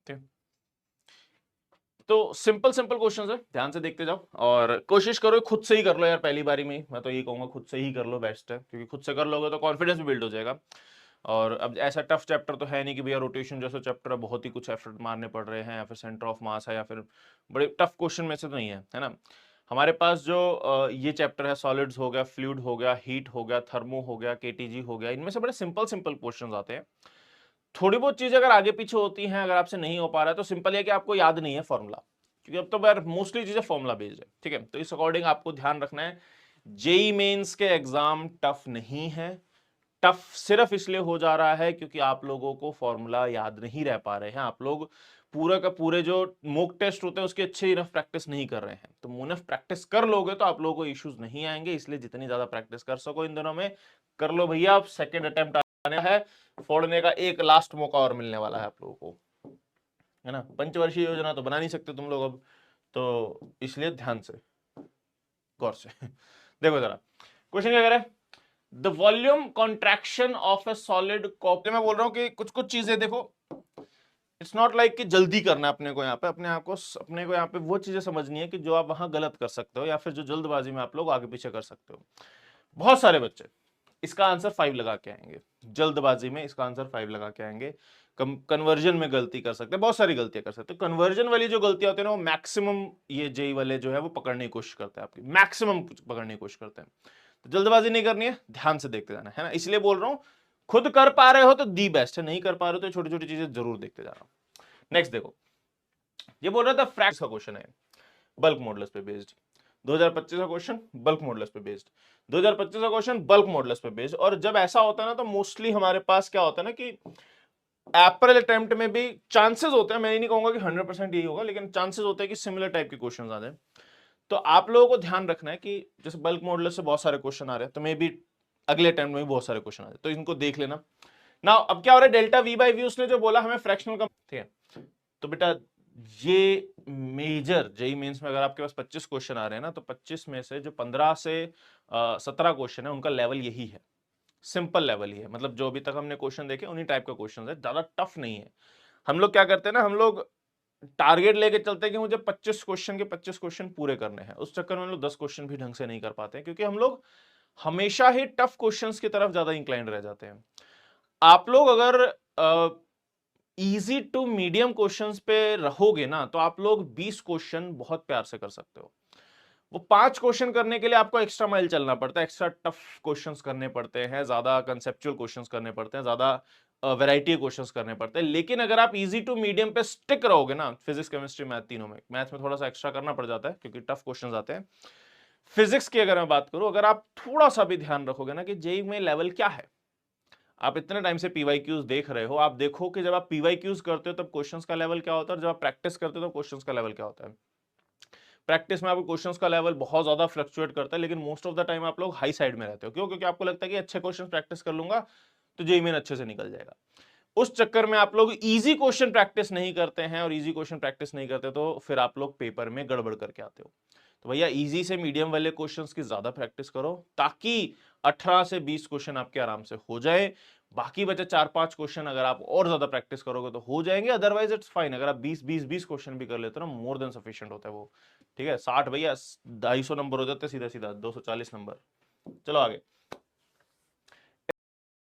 ठीक, तो simple simple questions है, ध्यान से देखते जाओ और कोशिश करो खुद से ही कर लो यार, पहली बारी में मैं तो यही कहूंगा खुद से ही कर लो, बेस्ट है, क्योंकि खुद से कर लोगे तो कॉन्फिडेंस भी बिल्ड हो जाएगा। और अब ऐसा टफ चैप्टर तो है नहीं कि भैया रोटेशन जैसा चैप्टर बहुत ही कुछ एफर्ट मारने पड़ रहे हैं, या फिर सेंटर ऑफ मास है, या फिर बड़े टफ क्वेश्चन में से तो नहीं है ना। हमारे पास जो ये चैप्टर है, सॉलिड्स हो गया, फ्लूइड हो गया, हीट हो गया, थर्मो हो गया, केटीजी हो गया, इनमें से बड़े सिंपल सिंपल क्वेश्चन आते हैं। थोड़ी बहुत चीजें अगर आगे पीछे होती हैं, अगर आपसे नहीं हो पा रहा है तो सिंपल है कि आपको याद नहीं है फॉर्मूला, क्योंकि अब तो यार मोस्टली चीजें फॉर्मूला बेस्ड है, ठीक है। तो इस अकॉर्डिंग आपको ध्यान रखना है, जेई मेंस के एग्जाम टफ नहीं है। टफ सिर्फ इसलिए हो जा रहा है क्योंकि आप लोगों को फॉर्मूला याद नहीं रह पा रहे हैं, आप लोग पूरा का पूरे जो मॉक टेस्ट होते हैं उसकी अच्छी इनफ प्रैक्टिस नहीं कर रहे हैं। तो इनफ प्रैक्टिस कर लोगे तो आप लोगों को इश्यूज नहीं आएंगे, इसलिए जितनी ज्यादा प्रैक्टिस कर सको इन दिनों में कर लो भैया। आप सेकेंड अटेम्प्ट आने है, फोड़ने का एक लास्ट मौका और मिलने वाला है आप लोगों को, है ना। पंचवर्षीय योजना तो बना नहीं सकते तुम लोग अब, तो इसलिए ध्यान से गौर से देखो जरा क्वेश्चन क्या कह रहा है, the volume contraction of A solid copper. मैं बोल रहा हूं कि कुछ कुछ चीजें देखो, इट्स नॉट लाइक कि जल्दी करना है अपने को यहाँ पे, अपने को यहाँ पे वो चीजें समझनी है कि जो आप वहां गलत कर सकते हो, या फिर जो जल्दबाजी में आप लोग आगे पीछे कर सकते हो। बहुत सारे बच्चे इसका आंसर 5 लगा के आएंगे, जल्दबाजी में इसका आंसर 5 लगा के आएंगे। कन्वर्जन में गलती कर सकते हैं, बहुत सारी गलतियां कर सकते हैं। कन्वर्जन वाली जो गलतियां होती है ना, वो मैक्सिमम ये जेई वाले जो है वो पकड़ने की कोशिश करते हैं, आपकी मैक्सिमम पकड़ने की कोशिश करते हैं। तो जल्दबाजी नहीं करनी है, ध्यान से देखते जाना है ना, इसलिए बोल रहा हूं खुद कर पा रहे हो तो दी बेस्ट है, नहीं कर पा रहे हो तो छोटी छोटी चीजें जरूर देखते जाना। नेक्स्ट देखो, ये बोल रहा था फ्रैक्स का क्वेश्चन है, बल्क मॉडल्स पे बेस्ड। 2025 का क्वेश्चन बल्क मॉडल्स पे बेस्ड, 2025 का क्वेश्चन बल्क मॉडल्स पे बेस्ड। और जब ऐसा होता है ना तो मोस्टली हमारे पास क्या होता है ना कि अप्रैल अटेम्प्ट में भी चांसेस होते हैं, मैं नहीं कहूंगा कि 100% यही होगा, लेकिन चांसेस होते हैं कि सिमिलर टाइप के क्वेश्चन आ जाए। तो आप लोगों को ध्यान रखना है कि जैसे बल्क मॉडल से बहुत सारे क्वेश्चन आ रहे हैं, तो मे भी अगले अटेम्प्ट में भी बहुत सारे क्वेश्चन आ रहे हैं, तो इनको देख लेना ना। अब क्या हो रहा है, डेल्टा वी बाई वी उसने जो बोला हमें फ्रैक्शनल का, ठीक है। तो बेटा ये मेजर जेई मेंस में अगर आपके पास 25 क्वेश्चन आ रहे हैं ना, तो 25 में से जो 15 से 17 क्वेश्चन है उनका लेवल यही है, सिंपल लेवल ही है। मतलब जो अभी तक हमने क्वेश्चन देखे उन्हीं टाइप का क्वेश्चन है, ज्यादा टफ नहीं है। हम लोग क्या करते हैं ना, हम लोग टारगेट लेके चलते हैं कि मुझे 25 क्वेश्चन के 25 क्वेश्चन पूरे करने हैं, उस चक्कर में हम लोग 10 क्वेश्चन भी ढंग से नहीं कर पाते हैं, क्योंकि हम लोग हमेशा ही टफ क्वेश्चंस की तरफ ज्यादा इंक्लाइंड रह जाते हैं। आप लोग अगर इजी टू मीडियम क्वेश्चंस पे रहोगे ना, तो आप लोग 20 क्वेश्चन बहुत प्यार से कर सकते हो। वो 5 क्वेश्चन करने के लिए आपको एक्स्ट्रा माइल चलना पड़ता है, एक्स्ट्रा टफ क्वेश्चंस करने पड़ते हैं, ज्यादा कंसेप्चुअल क्वेश्चंस करने पड़ते हैं, ज्यादा वैरायटी क्वेश्चंस करने पड़ते हैं। लेकिन अगर आप इजी टू मीडियम पे स्टिक रहोगे ना, फिजिक्स केमिस्ट्री मैथ तीनों में, मैथ्स में थोड़ा सा एक्स्ट्रा करना पड़ जाता है क्योंकि टफ क्वेश्चंस आते हैं। फिजिक्स की अगर मैं बात करूं, अगर आप थोड़ा सा भी ध्यान रखोगे ना कि जेई में लेवल क्या है, आप इतने टाइम से पीवाईक्यूज देख रहे हो, आप देखो कि जब आप पीवाईक्यूज करते हो तब क्वेश्चंस का लेवल क्या होता है, और जब आप प्रैक्टिस करते हो तो क्वेश्चंस का लेवल क्या होता है। प्रैक्टिस में आपको क्वेश्चंस का लेवल बहुत ज्यादा फ्लक्चुएट करता है, लेकिन मोस्ट ऑफ द टाइम आप लोग हाई साइड में रहते हो। क्यों? क्योंकि आपको लगता है कि अच्छे क्वेश्चन प्रैक्टिस कर लूंगा तो जेईई मेन अच्छे से निकल जाएगा। उस चक्कर में आप लोग इजी क्वेश्चन प्रैक्टिस नहीं करते हैं, और इजी क्वेश्चन प्रैक्टिस नहीं करते तो फिर आप लोग पेपर में गड़बड़ करके आते हो। तो भैया इजी से मीडियम वाले क्वेश्चंस की ज्यादा प्रैक्टिस करो, ताकि 18 से 20 क्वेश्चन आपके आराम से हो जाए। बाकी बचे 4-5 क्वेश्चन अगर आप और ज्यादा प्रैक्टिस करोगे तो हो जाएंगे, अदरवाइज इट्स फाइन। अगर आप 20 क्वेश्चन भी कर लेते हो ना, मोर देन सफिशिएंट होता है वो, ठीक है। 60 भैया 250 नंबर हो जाते हैं सीधा सीधा, 240 नंबर। चलो आगे,